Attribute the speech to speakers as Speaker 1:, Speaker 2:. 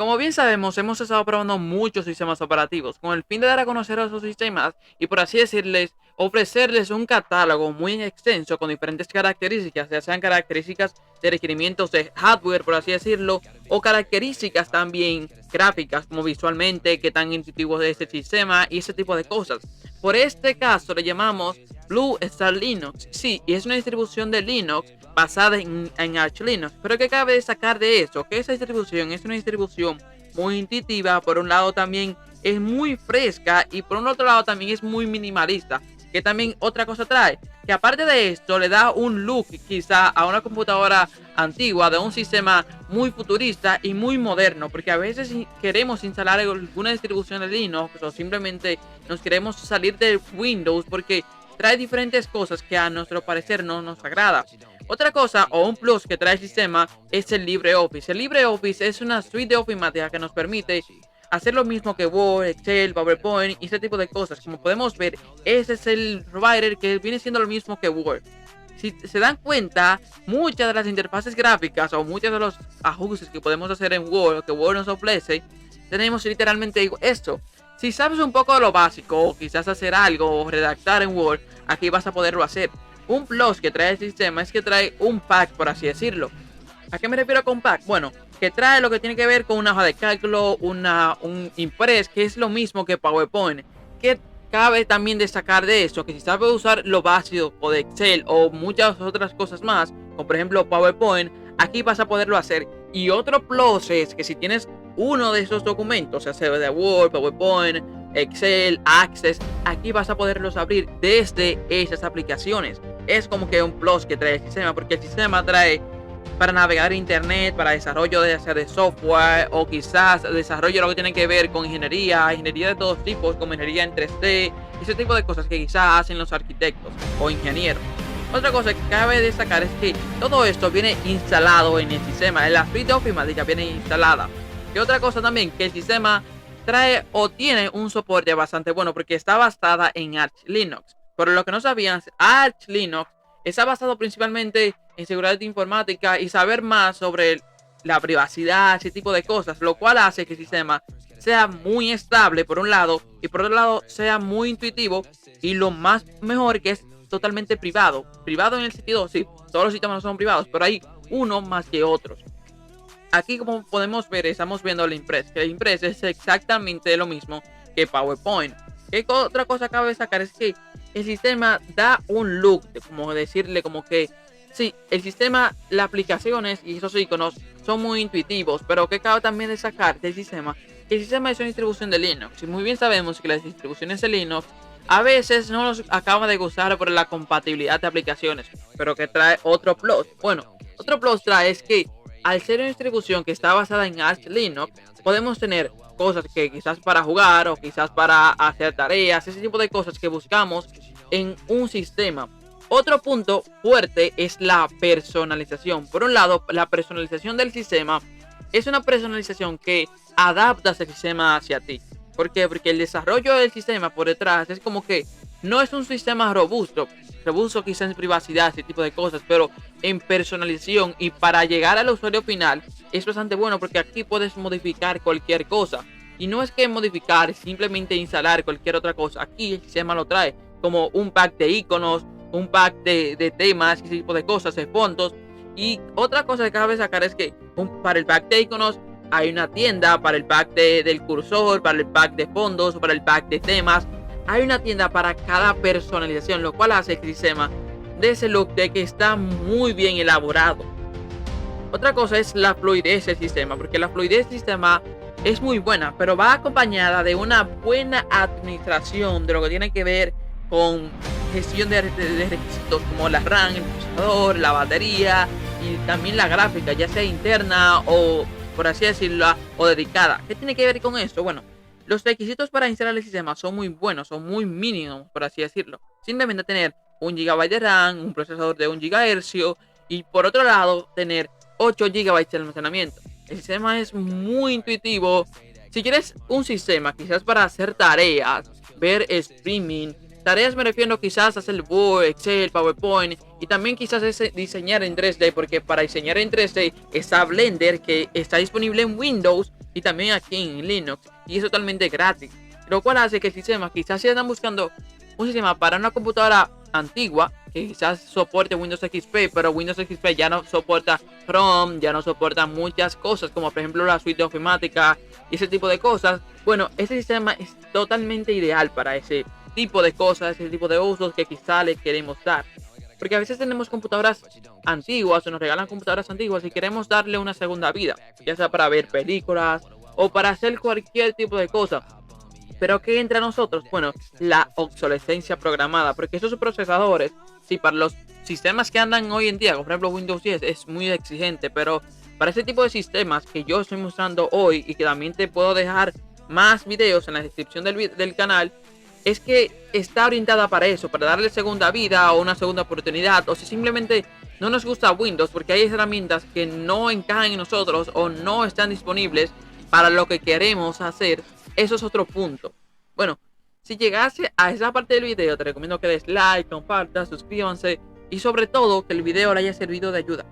Speaker 1: Como bien sabemos, hemos estado probando muchos sistemas operativos con el fin de dar a conocer a esos sistemas y, por así decirles, ofrecerles un catálogo muy extenso con diferentes características, ya sean características de requerimientos de hardware, por así decirlo, o características también gráficas, como visualmente, qué tan intuitivo es este sistema y ese tipo de cosas. Por este caso le llamamos Blue Star Linux. Sí, y es una distribución de Linux basada en Arch Linux. Pero ¿qué cabe destacar de eso? Que esa distribución es una distribución muy intuitiva. Por un lado también es muy fresca y por un otro lado también es muy minimalista. Que también otra cosa trae, que aparte de esto le da un look quizá a una computadora antigua de un sistema muy futurista y muy moderno, porque a veces si queremos instalar alguna distribución de Linux o simplemente nos queremos salir de Windows porque trae diferentes cosas que a nuestro parecer no nos agrada. Otra cosa o un plus que trae el sistema es el LibreOffice. El LibreOffice es una suite de ofimática que nos permite hacer lo mismo que Word, Excel, PowerPoint y ese tipo de cosas. Como podemos ver, ese es el provider que viene siendo lo mismo que Word. Si se dan cuenta, muchas de las interfaces gráficas o muchos de los ajustes que podemos hacer en Word o que Word nos ofrece, tenemos literalmente esto. Si sabes un poco de lo básico o quizás hacer algo o redactar en Word, aquí vas a poderlo hacer. Un plus que trae el sistema es que trae un pack, por así decirlo. ¿A qué me refiero con pack? Bueno, que trae lo que tiene que ver con una hoja de cálculo, un Impress, que es lo mismo que PowerPoint. Que cabe también destacar de eso, que si sabes usar lo básico o de Excel o muchas otras cosas más, como por ejemplo PowerPoint, aquí vas a poderlo hacer. Y otro plus es que si tienes uno de esos documentos, ya sea de Word, PowerPoint, Excel, Access, aquí vas a poderlos abrir desde esas aplicaciones. Es como que un plus que trae el sistema, porque el sistema trae para navegar internet, para desarrollo de software o quizás desarrollo de lo que tiene que ver con ingeniería de todos tipos, como ingeniería en 3D, ese tipo de cosas que quizás hacen los arquitectos o ingenieros. Otra cosa que cabe destacar es que todo esto viene instalado en el sistema, en la suite de ofimática viene instalada. Y otra cosa también, que el sistema trae o tiene un soporte bastante bueno porque está basada en Arch Linux. Por lo que no sabían, Arch Linux está basado principalmente en seguridad informática y saber más sobre la privacidad, ese tipo de cosas, lo cual hace que el sistema sea muy estable por un lado y por otro lado sea muy intuitivo y lo más mejor que es totalmente privado. Privado en el sentido, sí, todos los sistemas no son privados, pero hay uno más que otros. Aquí como podemos ver, estamos viendo el Impress, que el Impress es exactamente lo mismo que PowerPoint. ¿Qué otra cosa cabe destacar? Es que el sistema da un look, como decirle como que, sí, el sistema, las aplicaciones y esos iconos son muy intuitivos, pero que cabe también destacar del sistema, que el sistema es una distribución de Linux, y muy bien sabemos que las distribuciones de Linux a veces no nos acaba de gustar por la compatibilidad de aplicaciones, pero que trae otro plus. Bueno, otro plus trae es que al ser una distribución que está basada en Arch Linux, podemos tener cosas que quizás para jugar o quizás para hacer tareas, ese tipo de cosas que buscamos en un sistema. Otro punto fuerte es la personalización. Por un lado, la personalización del sistema es una personalización que adapta el sistema hacia ti. ¿Por qué? Porque el desarrollo del sistema por detrás es como que no es un sistema robusto. Robusto quizás en privacidad, ese tipo de cosas, pero en personalización y para llegar al usuario final es bastante bueno porque aquí puedes modificar cualquier cosa. Y no es que modificar, simplemente instalar cualquier otra cosa. Aquí el sistema lo trae como un pack de iconos, un pack de temas, ese tipo de cosas, de fondos. Y otra cosa que cabe sacar es que para el pack de iconos hay una tienda, para el pack del cursor, para el pack de fondos, para el pack de temas. Hay una tienda para cada personalización, lo cual hace que el sistema de ese look de que está muy bien elaborado. Otra cosa es la fluidez del sistema, porque la fluidez del sistema es muy buena, pero va acompañada de una buena administración de lo que tiene que ver con gestión de requisitos como la RAM, el procesador, la batería y también la gráfica, ya sea interna o por así decirlo, o dedicada. ¿Qué tiene que ver con esto? Bueno, los requisitos para instalar el sistema son muy buenos, son muy mínimos, por así decirlo. Simplemente tener 1 GB de RAM, un procesador de 1 GHz y por otro lado tener 8 GB de almacenamiento. El sistema es muy intuitivo. Si quieres un sistema quizás para hacer tareas, ver streaming, tareas me refiero quizás a hacer Word, Excel, PowerPoint y también quizás es diseñar en 3D, porque para diseñar en 3D está Blender, que está disponible en Windows y también aquí en Linux, y es totalmente gratis, lo cual hace que el sistema, quizás si están buscando un sistema para una computadora antigua, que quizás soporte Windows XP, pero Windows XP ya no soporta Chrome, ya no soporta muchas cosas, como por ejemplo la suite de ofimática y ese tipo de cosas. Bueno, ese sistema es totalmente ideal para ese tipo de cosas, ese tipo de usos que quizá le queremos dar. Porque a veces tenemos computadoras antiguas o nos regalan computadoras antiguas y queremos darle una segunda vida, ya sea para ver películas o para hacer cualquier tipo de cosa. Pero ¿qué entra a nosotros? Bueno, la obsolescencia programada, porque esos procesadores, sí, para los sistemas que andan hoy en día, como por ejemplo Windows 10, es muy exigente, pero para ese tipo de sistemas que yo estoy mostrando hoy y que también te puedo dejar más videos en la descripción del canal, es que está orientada para eso, para darle segunda vida o una segunda oportunidad, o si simplemente no nos gusta Windows porque hay herramientas que no encajan en nosotros o no están disponibles para lo que queremos hacer, eso es otro punto. Bueno, si llegase a esa parte del video, te recomiendo que des like, compartas, suscríbanse y sobre todo que el video le haya servido de ayuda.